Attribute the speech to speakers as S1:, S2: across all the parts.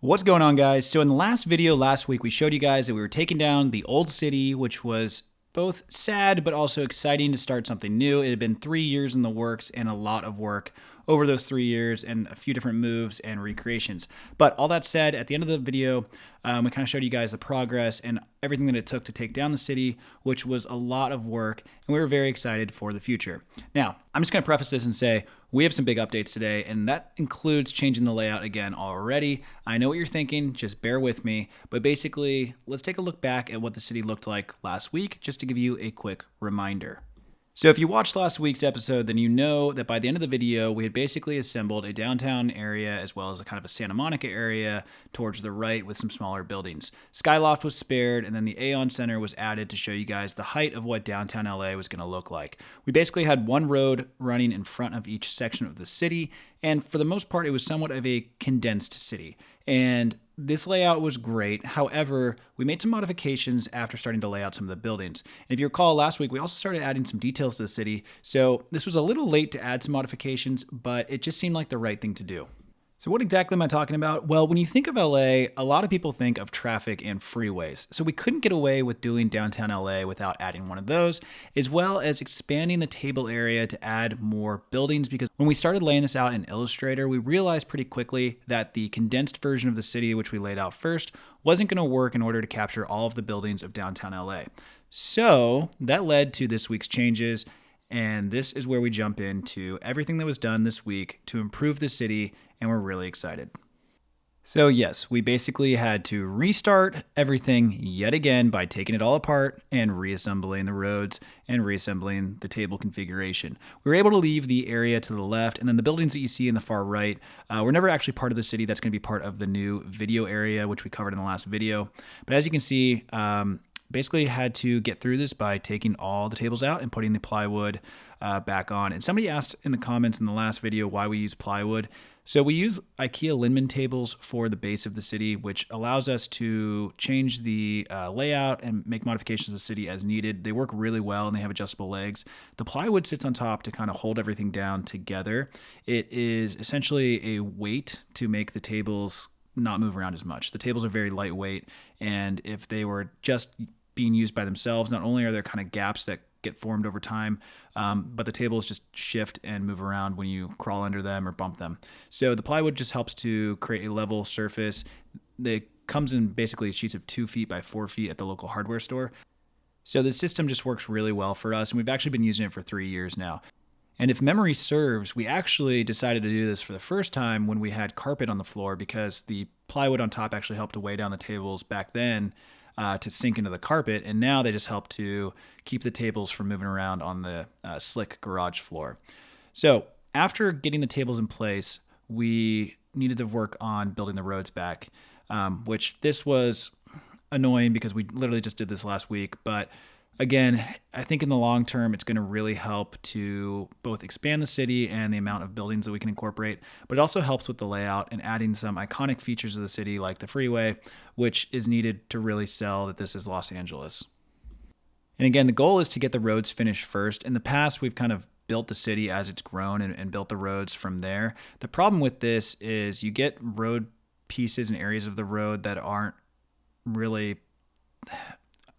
S1: What's going on, guys? So in the last video last week, we showed you guys that we were taking down the old city, which was both sad but also exciting to start something new. It had been 3 years in the works and a lot of work over those 3 years and a few different moves and recreations. But all that said, at the end of the video, we kind of showed you guys the progress and everything that it took to take down the city, which was a lot of work, and we were very excited for the future. Now, I'm just going to preface this and say we have some big updates today, and that includes changing the layout again already. I know what you're thinking, just bear with me, but basically, let's take a look back at what the city looked like last week, just to give you a quick reminder. So if you watched last week's episode, then you know that by the end of the video, we had basically assembled a downtown area as well as a kind of a Santa Monica area towards the right with some smaller buildings. Skyloft was spared, and then the Aon Center was added to show you guys the height of what downtown LA was going to look like. We basically had one road running in front of each section of the city, and for the most part, it was somewhat of a condensed city. And this layout was great. However, we made some modifications after starting to lay out some of the buildings. And if you recall last week, we also started adding some details to the city. So this was a little late to add some modifications, but it just seemed like the right thing to do. So what exactly am I talking about? Well, when you think of LA, a lot of people think of traffic and freeways. So we couldn't get away with doing downtown LA without adding one of those, as well as expanding the table area to add more buildings, because when we started laying this out in Illustrator, we realized pretty quickly that the condensed version of the city, which we laid out first, wasn't going to work in order to capture all of the buildings of downtown LA. So that led to this week's changes. And this is where we jump into everything that was done this week to improve the city, and we're really excited. So yes, we basically had to restart everything yet again by taking it all apart and reassembling the roads and reassembling the table configuration. We were able to leave the area to the left, and then the buildings that you see in the far right were never actually part of the city. That's going to be part of the new video area, which we covered in the last video. But as you can see, basically had to get through this by taking all the tables out and putting the plywood back on. And somebody asked in the comments in the last video why we use plywood. So we use IKEA Linman tables for the base of the city, which allows us to change the layout and make modifications to the city as needed. They work really well and they have adjustable legs. The plywood sits on top to kind of hold everything down together. It is essentially a weight to make the tables not move around as much. The tables are very lightweight, and if they were just being used by themselves, not only are there kind of gaps that get formed over time, but the tables just shift and move around when you crawl under them or bump them. So the plywood just helps to create a level surface. It comes in basically sheets of 2 feet by 4 feet at the local hardware store. So the system just works really well for us, and we've actually been using it for 3 years now. And if memory serves, we actually decided to do this for the first time when we had carpet on the floor, because the plywood on top actually helped to weigh down the tables back then to sink into the carpet. And now they just help to keep the tables from moving around on the slick garage floor. So after getting the tables in place, we needed to work on building the roads back, which this was annoying because we literally just did this last week. But again, I think in the long term, it's going to really help to both expand the city and the amount of buildings that we can incorporate, but it also helps with the layout and adding some iconic features of the city like the freeway, which is needed to really sell that this is Los Angeles. And again, the goal is to get the roads finished first. In the past, we've kind of built the city as it's grown and built the roads from there. The problem with this is you get road pieces and areas of the road that aren't really,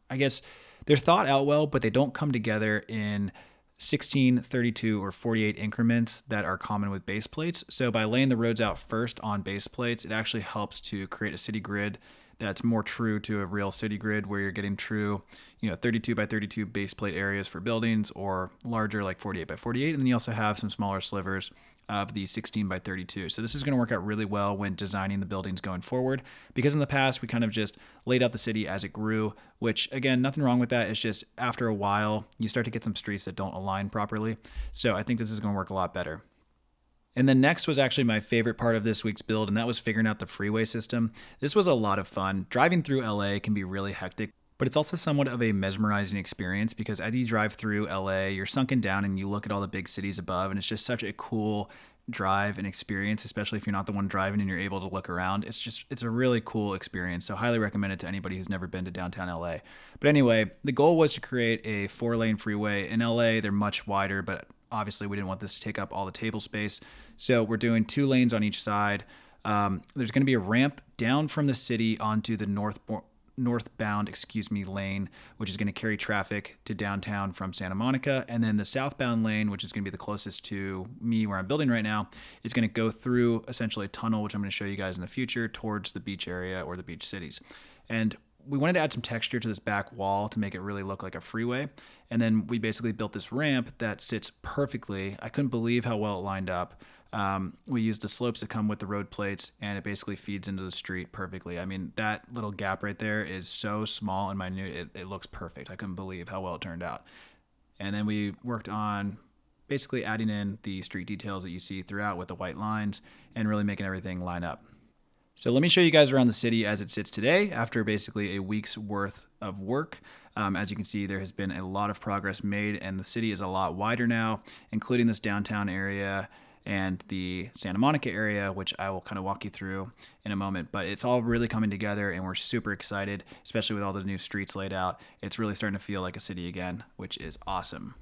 S1: I guess, they're thought out well, but they don't come together in 16, 32, or 48 increments that are common with base plates. So by laying the roads out first on base plates, it actually helps to create a city grid that's more true to a real city grid, where you're getting true, 32 by 32 base plate areas for buildings, or larger like 48 by 48. And then you also have some smaller slivers of the 16 by 32. So this is going to work out really well when designing the buildings going forward, because in the past we kind of just laid out the city as it grew, which again, nothing wrong with that. It's just after a while you start to get some streets that don't align properly. So I think this is going to work a lot better. And then next was actually my favorite part of this week's build, and that was figuring out the freeway system. This was a lot of fun. Driving through LA can be really hectic, but it's also somewhat of a mesmerizing experience, because as you drive through LA, you're sunken down and you look at all the big cities above, and it's just such a cool drive and experience, especially if you're not the one driving and you're able to look around. It's a really cool experience. So highly recommend it to anybody who's never been to downtown LA. But anyway, the goal was to create a 4-lane freeway. In LA, they're much wider, but obviously we didn't want this to take up all the table space. So we're doing 2 lanes on each side. There's going to be a ramp down from the city onto the northbound lane, which is going to carry traffic to downtown from Santa Monica. And then the southbound lane, which is going to be the closest to me where I'm building right now, is going to go through essentially a tunnel, which I'm going to show you guys in the future, towards the beach area or the beach cities. And we wanted to add some texture to this back wall to make it really look like a freeway. And then we basically built this ramp that sits perfectly. I couldn't believe how well it lined up. We used the slopes that come with the road plates, and it basically feeds into the street perfectly. I mean, that little gap right there is so small and minute, it looks perfect. I couldn't believe how well it turned out. And then we worked on basically adding in the street details that you see throughout with the white lines and really making everything line up. So let me show you guys around the city as it sits today after basically a week's worth of work. As you can see, there has been a lot of progress made, and the city is a lot wider now, including this downtown area and the Santa Monica area, which I will kind of walk you through in a moment. But it's all really coming together, and we're super excited, especially with all the new streets laid out. It's really starting to feel like a city again, which is awesome.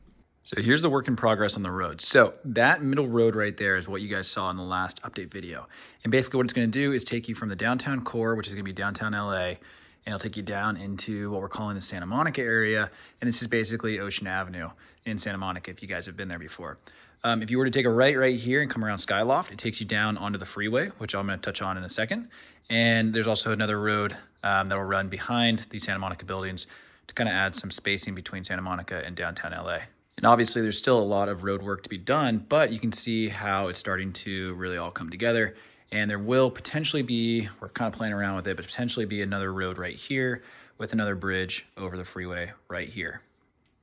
S1: So here's the work in progress on the road. So that middle road right there is what you guys saw in the last update video. And basically what it's going to do is take you from the downtown core, which is going to be downtown LA, and it'll take you down into what we're calling the Santa Monica area. And this is basically Ocean Avenue in Santa Monica, if you guys have been there before. If you were to take a right here and come around Skyloft, it takes you down onto the freeway, which I'm going to touch on in a second. And there's also another road that will run behind the Santa Monica buildings to kind of add some spacing between Santa Monica and downtown LA. And obviously there's still a lot of road work to be done, but you can see how it's starting to really all come together. And there will potentially be, we're kind of playing around with it, but potentially be another road right here with another bridge over the freeway right here.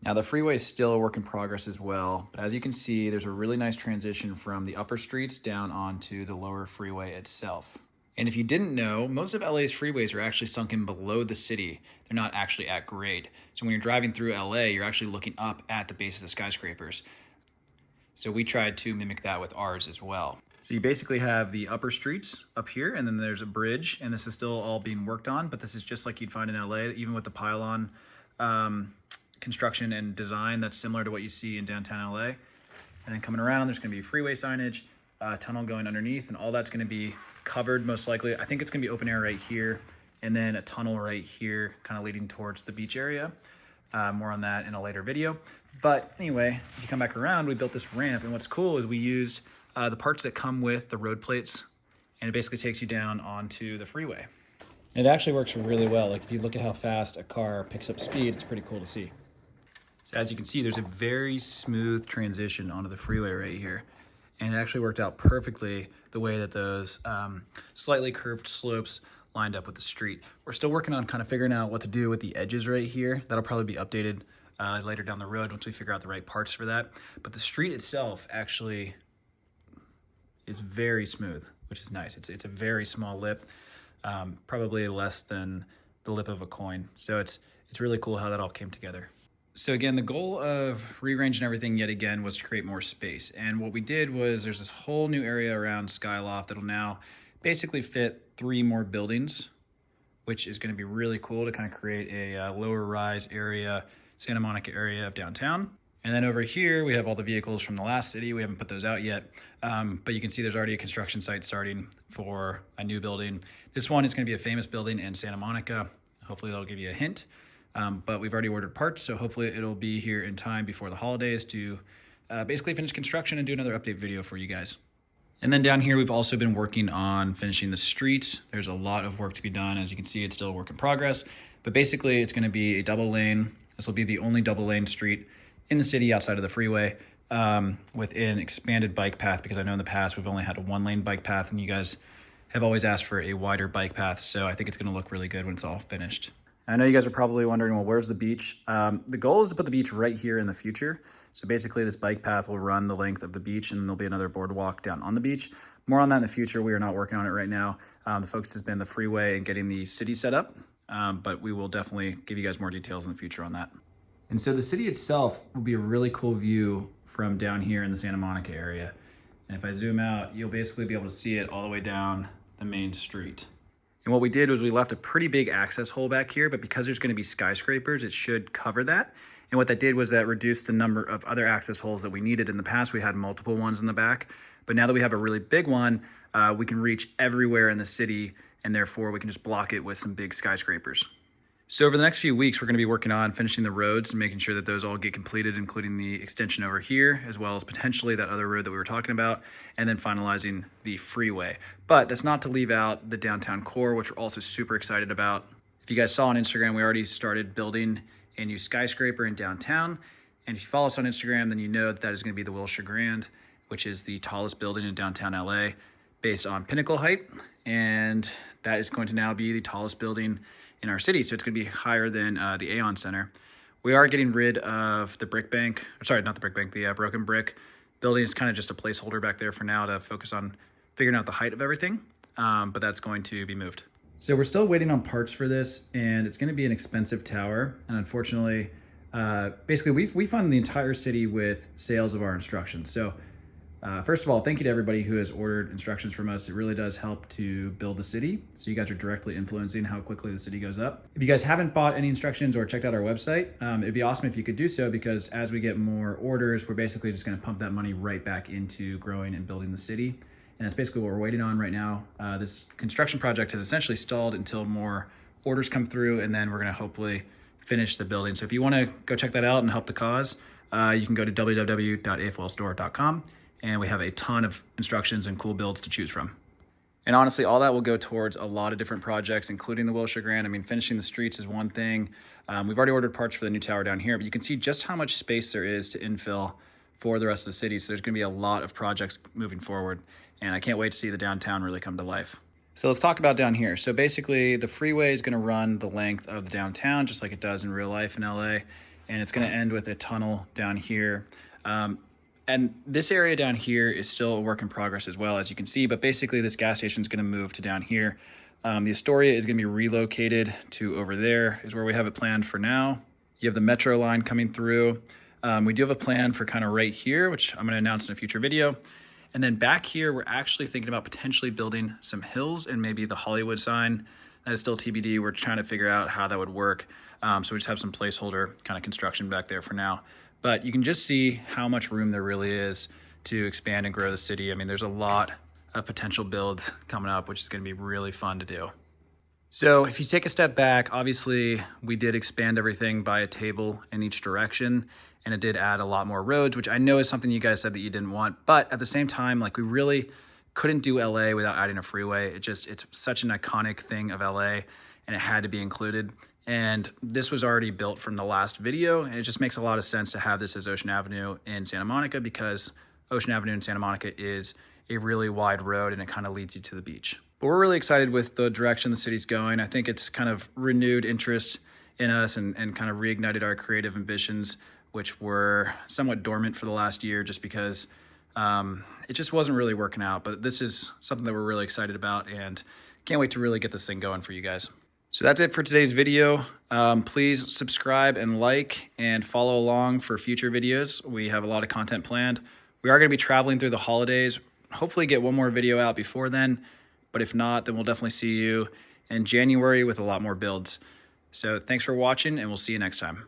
S1: Now the freeway is still a work in progress as well, but as you can see, there's a really nice transition from the upper streets down onto the lower freeway itself. And if you didn't know, most of LA's freeways are actually sunken below the city. They're not actually at grade. So when you're driving through LA, you're actually looking up at the base of the skyscrapers. So we tried to mimic that with ours as well. So you basically have the upper streets up here, and then there's a bridge, and this is still all being worked on, but this is just like you'd find in LA, even with the pylon construction and design that's similar to what you see in downtown LA. And then coming around, there's gonna be freeway signage, tunnel going underneath, and all that's gonna be covered most likely. I think it's gonna be open air right here, and then a tunnel right here, kind of leading towards the beach area. More on that in a later video. But anyway, if you come back around, we built this ramp, and what's cool is we used the parts that come with the road plates, and it basically takes you down onto the freeway. And it actually works really well. Like if you look at how fast a car picks up speed, it's pretty cool to see. So as you can see, there's a very smooth transition onto the freeway right here. And it actually worked out perfectly the way that those slightly curved slopes lined up with the street. We're still working on kind of figuring out what to do with the edges right here. That'll probably be updated later down the road once we figure out the right parts for that. But the street itself actually is very smooth, which is nice. It's a very small lip, probably less than the lip of a coin. So it's really cool how that all came together. So again, the goal of rearranging everything yet again was to create more space. And what we did was there's this whole new area around Skyloft that'll now basically fit 3 more buildings, which is going to be really cool to kind of create a lower rise area, Santa Monica area of downtown. And then over here, we have all the vehicles from the last city. We haven't put those out yet, but you can see there's already a construction site starting for a new building. This one is going to be a famous building in Santa Monica. Hopefully that'll give you a hint. But we've already ordered parts, so hopefully it'll be here in time before the holidays to basically finish construction and do another update video for you guys. And then down here, we've also been working on finishing the streets. There's a lot of work to be done. As you can see, it's still a work in progress, but basically it's going to be a double lane. This will be the only double lane street in the city outside of the freeway with an expanded bike path, because I know in the past we've only had a 1-lane bike path, and you guys have always asked for a wider bike path. So I think it's going to look really good when it's all finished. I know you guys are probably wondering, well, where's the beach? The goal is to put the beach right here in the future. So basically this bike path will run the length of the beach, and there'll be another boardwalk down on the beach. More on that in the future. We are not working on it right now. The focus has been the freeway and getting the city set up, but we will definitely give you guys more details in the future on that. And so the city itself will be a really cool view from down here in the Santa Monica area. And if I zoom out, you'll basically be able to see it all the way down the main street. And what we did was we left a pretty big access hole back here, but because there's going to be skyscrapers, it should cover that. And what that did was that reduced the number of other access holes that we needed. In the past, we had multiple ones in the back, But now that we have a really big one, we can reach everywhere in the city, and therefore we can just block it with some big skyscrapers. So over the next few weeks, we're going to be working on finishing the roads and making sure that those all get completed, including the extension over here, as well as potentially that other road that we were talking about, and then finalizing the freeway. But that's not to leave out the downtown core, which we're also super excited about. If you guys saw on Instagram, we already started building a new skyscraper in downtown. And if you follow us on Instagram, then you know that is going to be the Wilshire Grand, which is the tallest building in downtown LA based on pinnacle height. And that is going to now be the tallest building in our city. So it's going to be higher than the Aon Center. We are getting rid of the brick bank, sorry, not the brick bank, the broken brick building. Is kind of just a placeholder back there for now to focus on figuring out the height of everything. But that's going to be moved. So we're still waiting on parts for this, and it's going to be an expensive tower. And unfortunately, basically we fund the entire city with sales of our instructions. So first of all, thank you to everybody who has ordered instructions from us. It really does help to build the city. So you guys are directly influencing how quickly the city goes up. If you guys haven't bought any instructions or checked out our website, it'd be awesome if you could do so, because as we get more orders, we're basically just going to pump that money right back into growing and building the city. And that's basically what we're waiting on right now. This construction project has essentially stalled until more orders come through, and then we're going to hopefully finish the building. So if you want to go check that out and help the cause, you can go to www.afolstore.com. And we have a ton of instructions and cool builds to choose from. And honestly, all that will go towards a lot of different projects, including the Wilshire Grand. I mean, finishing the streets is one thing. We've already ordered parts for the new tower down here, but you can see just how much space there is to infill for the rest of the city. So there's going to be a lot of projects moving forward. And I can't wait to see the downtown really come to life. So let's talk about down here. So basically, the freeway is going to run the length of the downtown, just like it does in real life in LA. And it's going to end with a tunnel down here. And this area down here is still a work in progress as well, as you can see. But basically, this gas station is going to move to down here. The Astoria is going to be relocated to over there, is where we have it planned for now. You have the metro line coming through. We do have a plan for kind of right here, which I'm going to announce in a future video. And then back here, we're actually thinking about potentially building some hills and maybe the Hollywood sign. That is still TBD. We're trying to figure out how that would work. So we just have some placeholder kind of construction back there for now. But you can just see how much room there really is to expand and grow the city. I mean, there's a lot of potential builds coming up, which is going to be really fun to do. So if you take a step back, obviously we did expand everything by a table in each direction, and it did add a lot more roads, which I know is something you guys said that you didn't want. But at the same time, like, we really couldn't do LA without adding a freeway. It's such an iconic thing of LA, and it had to be included. And this was already built from the last video, and it just makes a lot of sense to have this as Ocean Avenue in Santa Monica, because Ocean Avenue in Santa Monica is a really wide road and it kind of leads you to the beach. But we're really excited with the direction the city's going. I think it's kind of renewed interest in us and kind of reignited our creative ambitions, which were somewhat dormant for the last year just because it just wasn't really working out. But this is something that we're really excited about, and can't wait to really get this thing going for you guys. So that's it for today's video. Please subscribe and like and follow along for future videos. We have a lot of content planned. We are going to be traveling through the holidays. Hopefully get one more video out before then. But if not, then we'll definitely see you in January with a lot more builds. So thanks for watching, and we'll see you next time.